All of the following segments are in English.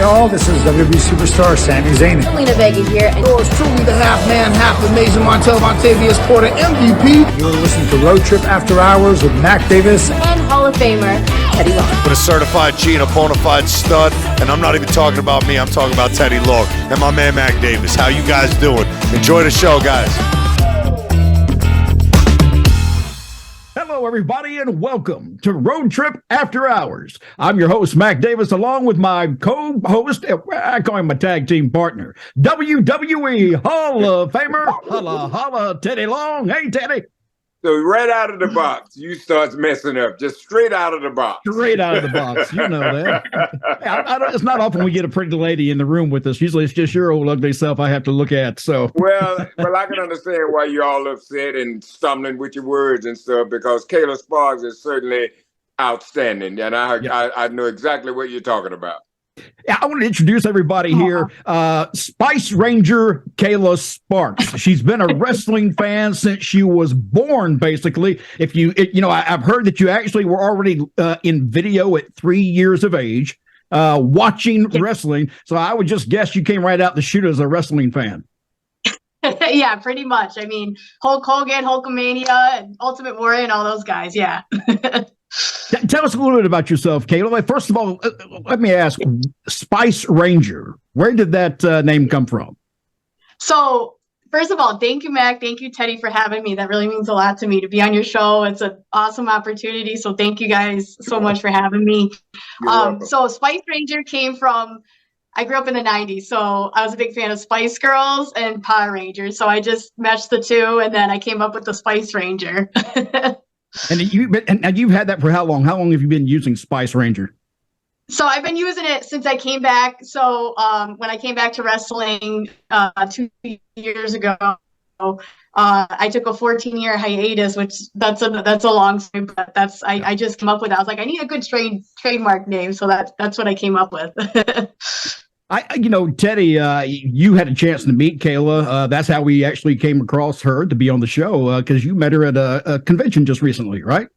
y'all. This is WWE superstar Sami Zayn. Lena Vega here. And yours truly, the half man, half amazing Montel Montavious Porter, MVP. You're listening to Road Trip After Hours with Mac Davis and Hall of Famer Teddy Long. With a certified G and a bona fide stud, and I'm not even talking about me, I'm talking about Teddy Long and my man Mac Davis. How you guys doing? Enjoy the show, guys. Hello, everybody, and welcome to Road Trip After Hours. I'm your host, Mac Davis, along with my co-host, I call him my tag team partner, WWE Hall of Famer, holla, holla, Teddy Long. Hey, Teddy. So right out of the box, you start messing up, just straight out of the box. Straight out of the box. You know that. It's not often we get a pretty lady in the room with us. Usually it's just your old ugly self I have to look at. So Well, I can understand why you're all upset and stumbling with your words and stuff, because Kayla Sparks is certainly outstanding. And I know exactly what you're talking about. Yeah, I want to introduce everybody here. Spice Ranger Kayla Sparks. She's been a wrestling fan since she was born, basically. I've heard that you actually were already in video at 3 years of age, watching wrestling. So I would just guess you came right out the chute as a wrestling fan. Yeah, pretty much. I mean, Hulk Hogan, Hulkamania, and Ultimate Warrior, and all those guys. Yeah. Tell us a little bit about yourself, Kayla. First of all, let me ask, Spice Ranger, where did that name come from? So, first of all, thank you, Mac. Thank you, Teddy, for having me. That really means a lot to me to be on your show. It's an awesome opportunity. So thank you guys so much for having me. So Spice Ranger came from, I grew up in the 90s, so I was a big fan of Spice Girls and Power Rangers. So I just meshed the two, and then I came up with the Spice Ranger. And you've had that for how long? How long have you been using Spice Ranger? So I've been using it since I came back. So when I came back to wrestling 2 years ago, I took a 14-year hiatus, which that's a long story, but I just came up with it. I was like, I need a good trademark name, so that's what I came up with. Teddy, you had a chance to meet Kayla. That's how we actually came across her to be on the show, because you met her at a convention just recently, right?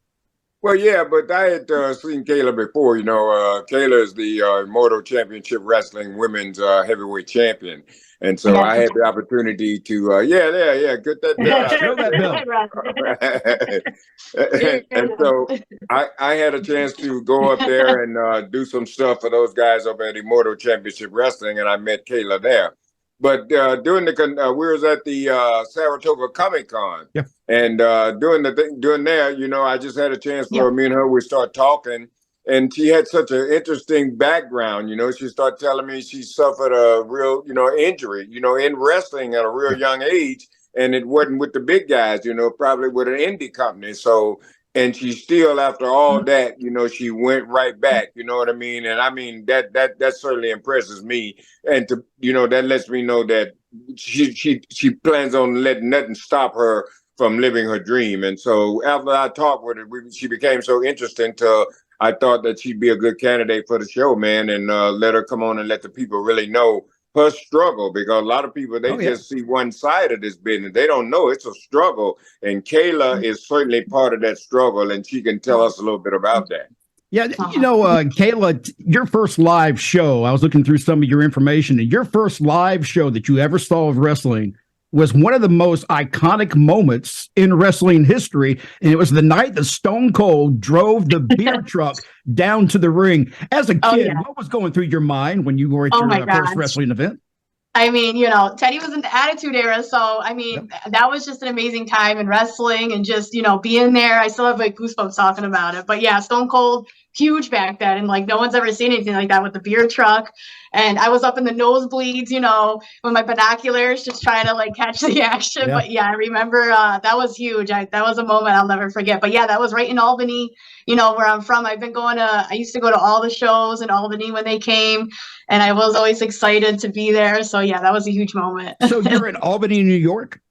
Well, yeah, but I had seen Kayla before. Kayla is the Immortal Championship Wrestling Women's Heavyweight Champion. And so I had the opportunity to, get that down. And so I had a chance to go up there and do some stuff for those guys up at Immortal Championship Wrestling, and I met Kayla there. But during we was at the Saratoga Comic Con, and during there, I just had a chance for me and her. We start talking. And she had such an interesting background, she started telling me she suffered a real, injury, in wrestling at a real young age. And it wasn't with the big guys, probably with an indie company. So, and she still, after all that, she went right back, you know what I mean? And I mean, that certainly impresses me. And that lets me know that she plans on letting nothing stop her from living her dream. And so after I talked with her, she became so interesting I thought that she'd be a good candidate for the show, man, and let her come on and let the people really know her struggle, because a lot of people, they just see one side of this business. They don't know it's a struggle. And Kayla is certainly part of that struggle, and she can tell us a little bit about that. Yeah, Kayla, your first live show, I was looking through some of your information, and your first live show that you ever saw of wrestling was one of the most iconic moments in wrestling history. And it was the night that Stone Cold drove the beer truck down to the ring. As a kid, what was going through your mind when you were at your first wrestling event? I mean, Teddy was in the Attitude Era. So, I mean, that was just an amazing time in wrestling, and just, being there. I still have goosebumps talking about it. But yeah, Stone Cold, huge back then. And no one's ever seen anything like that with the beer truck. And I was up in the nosebleeds, with my binoculars, just trying to catch the action. Yeah. But yeah, I remember that was huge. That was a moment I'll never forget. But yeah, that was right in Albany, where I'm from. I used to go to all the shows in Albany when they came, and I was always excited to be there. So yeah, that was a huge moment. So you're in Albany, New York?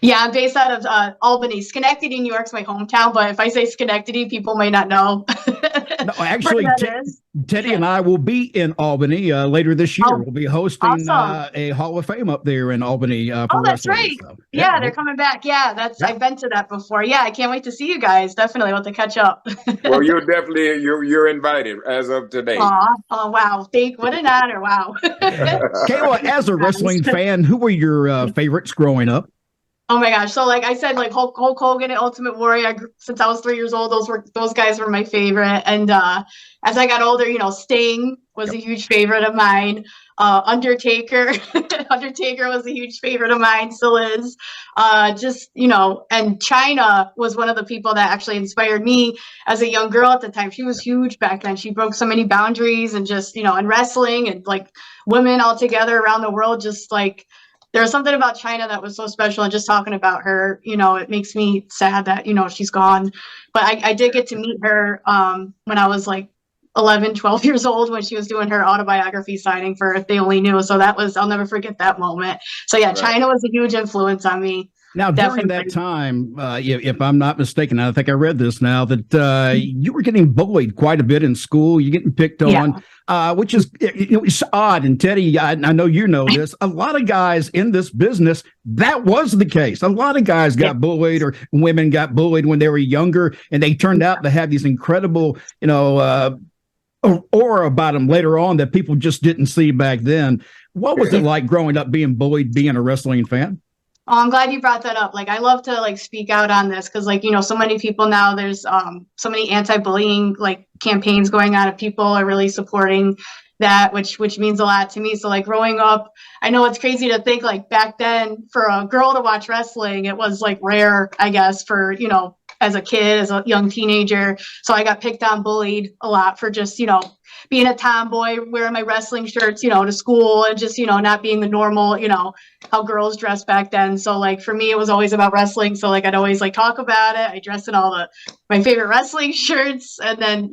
Yeah, I'm based out of Albany. Schenectady, New York's my hometown, but if I say Schenectady, people may not know. No, actually, where that is. Teddy and I will be in Albany later this year. Oh, We'll be hosting awesome. a Hall of Fame up there in Albany for Oh, that's wrestling. right. So, Yeah, they're coming back. Yeah, I've been to that before. Yeah, I can't wait to see you guys. Definitely want to catch up. Well, you're invited as of today. Aw, oh wow. What an honor. Wow. Kayla, as a wrestling fan, who were your favorites growing up? Oh my gosh. So like I said, like Hulk Hogan and Ultimate Warrior, since I was 3 years old, those guys were my favorite. And as I got older, Sting was a huge favorite of mine. Undertaker was a huge favorite of mine, still is. And Chyna was one of the people that actually inspired me as a young girl at the time. She was huge back then. She broke so many boundaries and just, in wrestling and like women all together around the world, just like there was something about Chyna that was so special, and just talking about her, it makes me sad that, she's gone. But I did get to meet her when I was like 11, 12 years old, when she was doing her autobiography signing for If They Only Knew. So I'll never forget that moment. So yeah, right. Chyna was a huge influence on me. Now, during that time, if I'm not mistaken, I think I read this now, that you were getting bullied quite a bit in school. You're getting picked on, which is it's odd. And Teddy, I know you know this. A lot of guys in this business, that was the case. A lot of guys got bullied, or women got bullied when they were younger, and they turned out to have these incredible, aura about them later on that people just didn't see back then. What was it like growing up being bullied, being a wrestling fan? Oh, I'm glad you brought that up. Like, I love to like speak out on this because, like, so many people now, there's so many anti-bullying like campaigns going on, and people are really supporting that, which means a lot to me. So like growing up, I know it's crazy to think like back then for a girl to watch wrestling, it was like rare, I guess, for, as a kid, as a young teenager. So I got picked on, bullied a lot for just, being a tomboy, wearing my wrestling shirts, to school, and just, not being the normal, how girls dress back then. So like for me, it was always about wrestling. So like I'd always like talk about it. I dressed in all my favorite wrestling shirts. And then,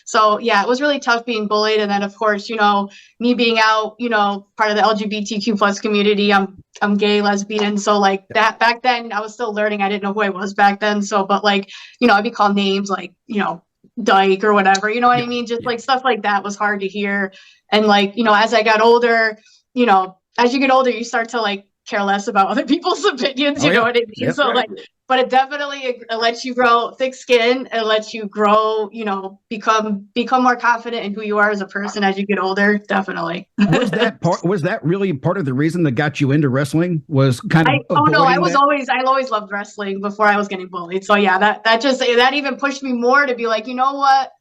so yeah, it was really tough being bullied. And then of course, me being out, part of the LGBTQ plus community, I'm gay, lesbian. So like that back then I was still learning. I didn't know who I was back then. So, but like, I'd be called names like, dyke or whatever, you know what I mean? Just like stuff like that was hard to hear. And like, as I got older, as you get older, you start to like care less about other people's opinions, you know what I mean? Yeah. So like, but it definitely lets you grow thick skin. It lets you grow, become more confident in who you are as a person as you get older. Definitely. Was that really part of the reason that got you into wrestling? Was kind of I always loved wrestling before I was getting bullied. So yeah, that even pushed me more to be like, you know what?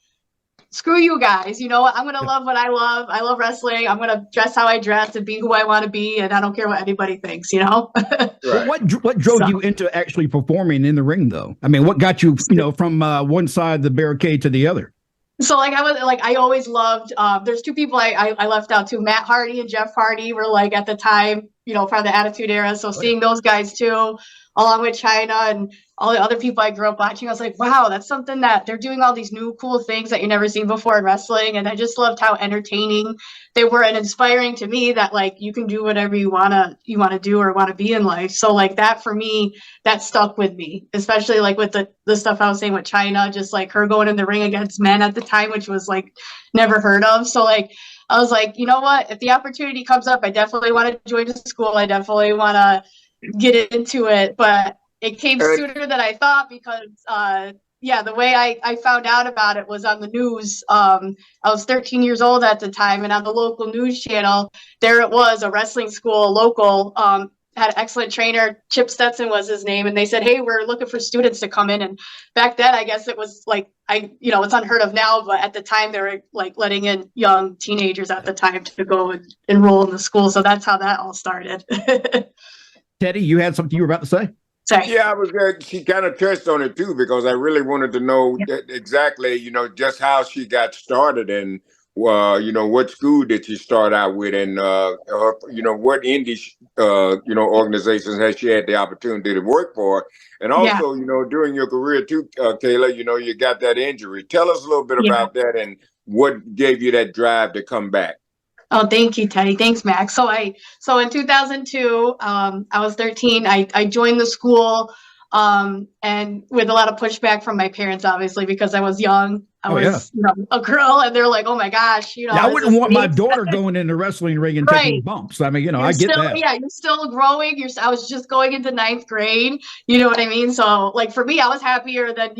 Screw you guys. You know what? I'm going to love what I love. I love wrestling. I'm going to dress how I dress and be who I want to be. And I don't care what anybody thinks, Right. Well, what drove you into actually performing in the ring, though? I mean, what got you, from one side of the barricade to the other? So like I always loved, there's two people I left out too. Matt Hardy and Jeff Hardy were like at the time, part of the Attitude Era. So seeing those guys too, along with Chyna and all the other people I grew up watching, I was like, wow, that's something that they're doing, all these new cool things that you never seen before in wrestling. And I just loved how entertaining they were and inspiring to me that like you can do whatever you wanna do or want to be in life. So like that for me, that stuck with me, especially like with the stuff I was saying with Chyna, just like her going in the ring against men at the time, which was like never heard of. So like I was like, you know what, if the opportunity comes up, I definitely want to join the school. I definitely want to get into it, but it came sooner than I thought because the way I found out about it was on the news. I was 13 years old at the time, and on the local news channel, there it was, a wrestling school, local, had an excellent trainer. Chip Stetson was his name, and they said, hey, we're looking for students to come in. And back then, I guess it was like, it's unheard of now, but at the time they were like letting in young teenagers at the time to go and enroll in the school. So that's how that all started. Teddy, you had something you were about to say? Sorry. Yeah, I was. She kind of touched on it too, because I really wanted to know exactly, just how she got started, and what school did she start out with, and what indie, organizations has she had the opportunity to work for, and also, during your career too, Kayla, you got that injury. Tell us a little bit about that and what gave you that drive to come back. Oh, thank you, Teddy. Thanks, Max. So in 2002, I was 13. I joined the school, and with a lot of pushback from my parents, obviously, because I was young. I was, a girl, and they're like, "Oh my gosh, Yeah, I is wouldn't this want my safe?" daughter going in the wrestling ring and taking Right. bumps. I mean, You're I get still, that. yeah, you're still growing. I was just going into ninth grade. You know what I mean? So, like, for me, I was happier than,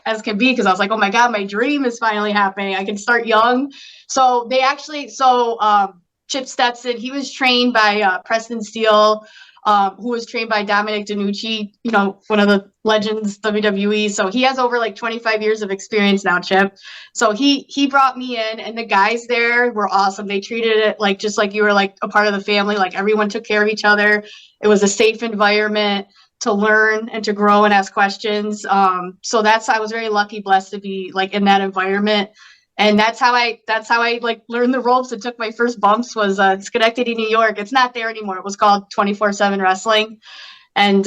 as can be, because I was like, oh my God, my dream is finally happening. I can start young. So Chip Stetson, he was trained by Preston Steele, who was trained by Dominic DeNucci, one of the legends WWE. So he has over like 25 years of experience now, Chip. So he brought me in, and the guys there were awesome. They treated it like just like you were like a part of the family. Like everyone took care of each other. It was a safe environment to learn and to grow and ask questions. So I was very lucky, blessed to be like in that environment. And that's how I like learned the ropes and took my first bumps was Schenectady, New York. It's not there anymore. It was called 24/7 Wrestling. And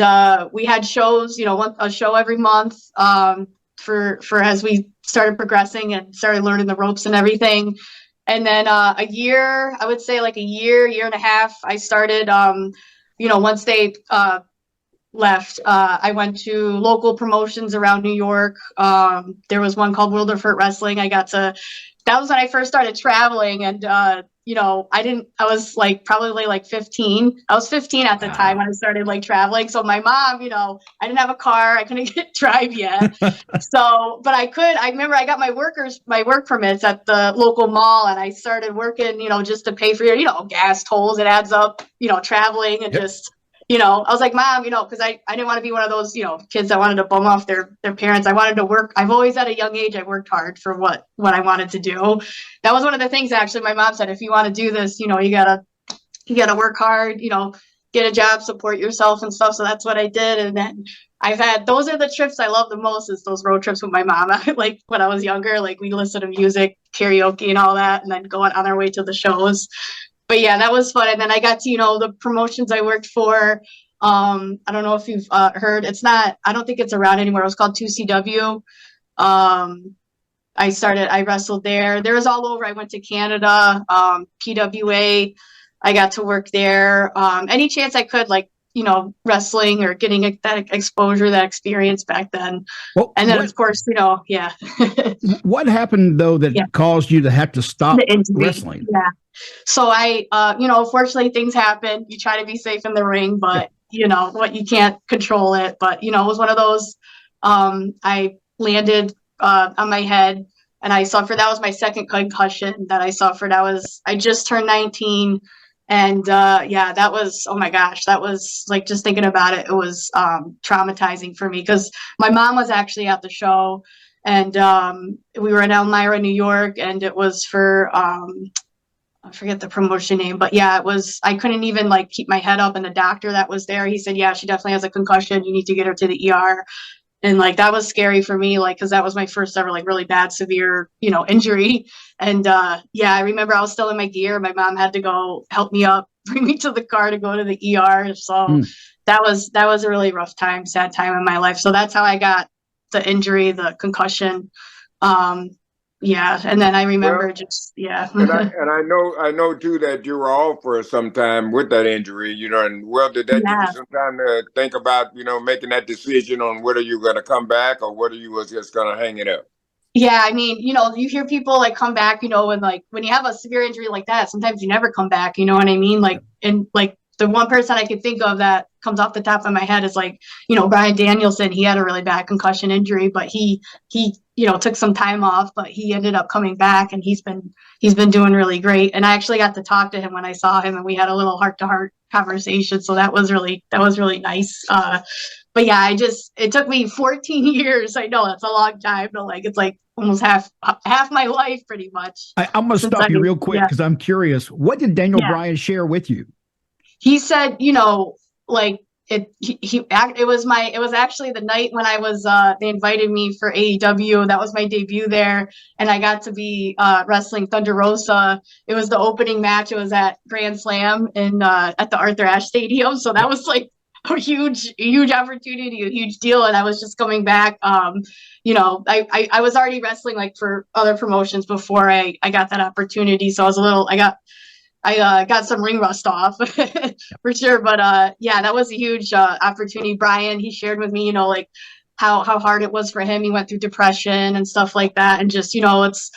we had shows, a show every month for as we started progressing and started learning the ropes and everything. And then I would say like a year and a half, I started, once they left, I went to local promotions around New York. There was one called World of Hurt Wrestling. That was when I first started traveling, and I was like probably like 15. I was 15 at the time when I started like traveling. So my mom, I didn't have a car. I couldn't drive yet. But I remember I got my work permits at the local mall, and I started working, just to pay for your, gas tolls. It adds up, traveling and just, I was like, Mom, because I didn't want to be one of those, kids that wanted to bum off their parents. I wanted to work. I've always at a young age, I worked hard for what I wanted to do. That was one of the things, actually, my mom said, if you want to do this, you gotta work hard, get a job, support yourself and stuff. So that's what I did. And then those are the trips I love the most, is those road trips with my mom. Like when I was younger, like we listen to music, karaoke and all that, and then going on our way to the shows. But yeah, that was fun. And then I got to, the promotions I worked for. I don't know if you've heard, I don't think it's around anymore. It was called 2CW. I wrestled there. There was all over. I went to Canada, PWA. I got to work there. Any chance I could, like, wrestling or getting that exposure, that experience back then. Well, and then, of course, yeah. What happened, though, that caused you to have to stop wrestling? Yeah. So unfortunately things happen. You try to be safe in the ring, but you can't control it. But, it was one of those, I landed on my head and I suffered. That was my second concussion that I suffered. I just turned 19. And that was, oh my gosh, that was like, just thinking about it, it was traumatizing for me, because my mom was actually at the show, and we were in Elmira, New York, and it was for, I forget the promotion name, but yeah, I couldn't even like keep my head up, and the doctor that was there, he said, yeah, she definitely has a concussion. You need to get her to the ER. And like, that was scary for me, like, cause that was my first ever, like, really bad, severe, injury. And I remember I was still in my gear. My mom had to go help me up, bring me to the car to go to the ER. So that was a really rough time, sad time in my life. So that's how I got the injury, the concussion. And then I remember and I know too that you were off for some time with that injury, and did that give you some time to think about, making that decision on whether you're going to come back or whether you was just going to hang it up? Yeah, I mean, you hear people like come back, and like when you have a severe injury like that, sometimes you never come back, you know what I mean? Like, and like the one person I could think of that comes off the top of my head is like, Bryan Danielson. He had a really bad concussion injury, but he took some time off, but he ended up coming back, and he's been doing really great. And I actually got to talk to him when I saw him, and we had a little heart-to-heart conversation. So that was really nice. But yeah, it took me 14 years. I know that's a long time, but like, it's like almost half my life pretty much. I'm going to stop you real quick, because I'm curious. What did Daniel Bryan share with you? He said, like, it was actually the night when I was, they invited me for AEW. That was my debut there. And I got to be, wrestling Thunder Rosa. It was the opening match. It was at Grand Slam at the Arthur Ashe Stadium. So that was like a huge opportunity, a huge deal. And I was just coming back. I was already wrestling like for other promotions before I got that opportunity. So I got I got some ring rust off for sure. But yeah, that was a huge opportunity. Brian, he shared with me, like how hard it was for him. He went through depression and stuff like that. And just, it's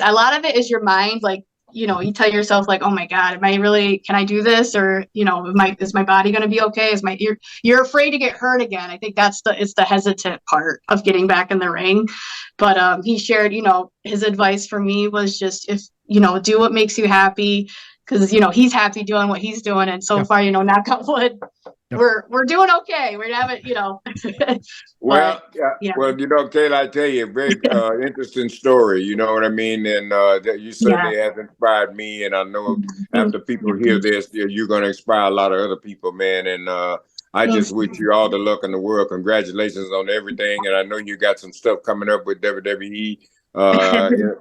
a lot of it is your mind. Like, you tell yourself like, oh my God, can I do this? Or, is my body going to be okay? You're afraid to get hurt again. I think it's the hesitant part of getting back in the ring. But he shared, his advice for me was just, if, do what makes you happy. Because, he's happy doing what he's doing. And so far, knock on wood, we're doing okay. We're having, Well, yeah. Well, Kayla, I tell you, a very interesting story. You know what I mean? And that you certainly have inspired me. And I know after people hear this, you're going to inspire a lot of other people, man. And I just wish you all the luck in the world. Congratulations on everything. And I know you got some stuff coming up with WWE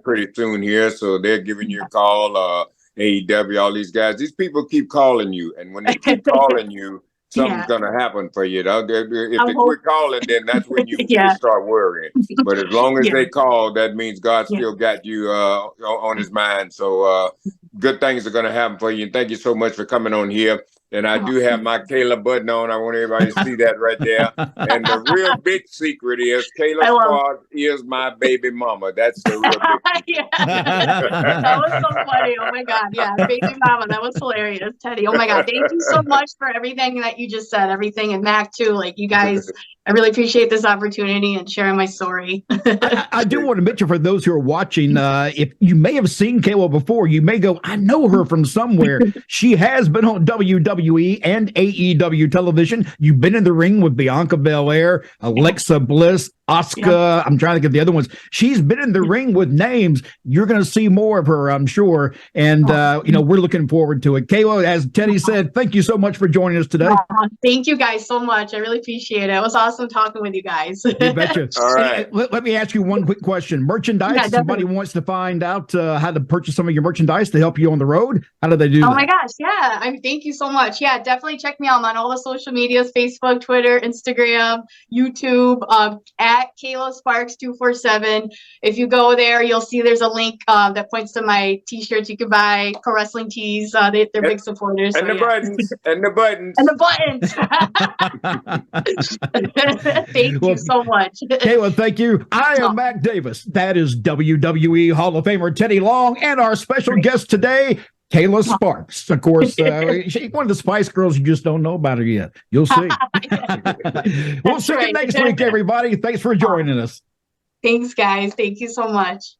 pretty soon here. So they're giving you a call. AEW, all these guys. These people keep calling you. And when they keep calling you, something's gonna happen for you. If they quit calling, then that's when you start worrying. But as long as they call, that means God still got you on His mind. So good things are gonna happen for you. And thank you so much for coming on here. And I do have my Kayla button on. I want everybody to see that right there. And the real big secret is Kayla Sparks is my baby mama. That's the real big secret. That was so funny. Oh my God. Yeah, baby mama. That was hilarious, Teddy. Oh my God. Thank you so much for everything that you just said. Everything, and Mac too. Like, you guys, I really appreciate this opportunity and sharing my story. I do want to mention for those who are watching, if you may have seen Kayla before, you may go, I know her from somewhere. She has been on WWE and AEW television. You've been in the ring with Bianca Belair, Alexa Bliss, Auska. I'm trying to get the other ones. She's been in the ring with names. You're going to see more of her, I'm sure. And, we're looking forward to it. Kayla, as Teddy said, thank you so much for joining us today. Thank you guys so much. I really appreciate it. It was awesome talking with you guys. You betcha. All right. Let me ask you one quick question. Merchandise, if somebody wants to find out how to purchase some of your merchandise to help you on the road, how do they do that? Oh my gosh. Yeah. Thank you so much. Yeah, definitely check me out. I'm on all the social medias, Facebook, Twitter, Instagram, YouTube, at Kayla Sparks 247. If you go there, you'll see there's a link that points to my t-shirts. You can buy pro wrestling tees. They're big supporters. And the buttons. And the buttons. And the buttons. Thank you so much. Kayla, thank you. I am Mac Davis. That is WWE Hall of Famer Teddy Long, and our special guest today, Kayla Sparks. Of course, she's one of the Spice Girls. You just don't know about her yet. You'll see. We'll see you next week, everybody. Thanks for joining us. Thanks, guys. Thank you so much.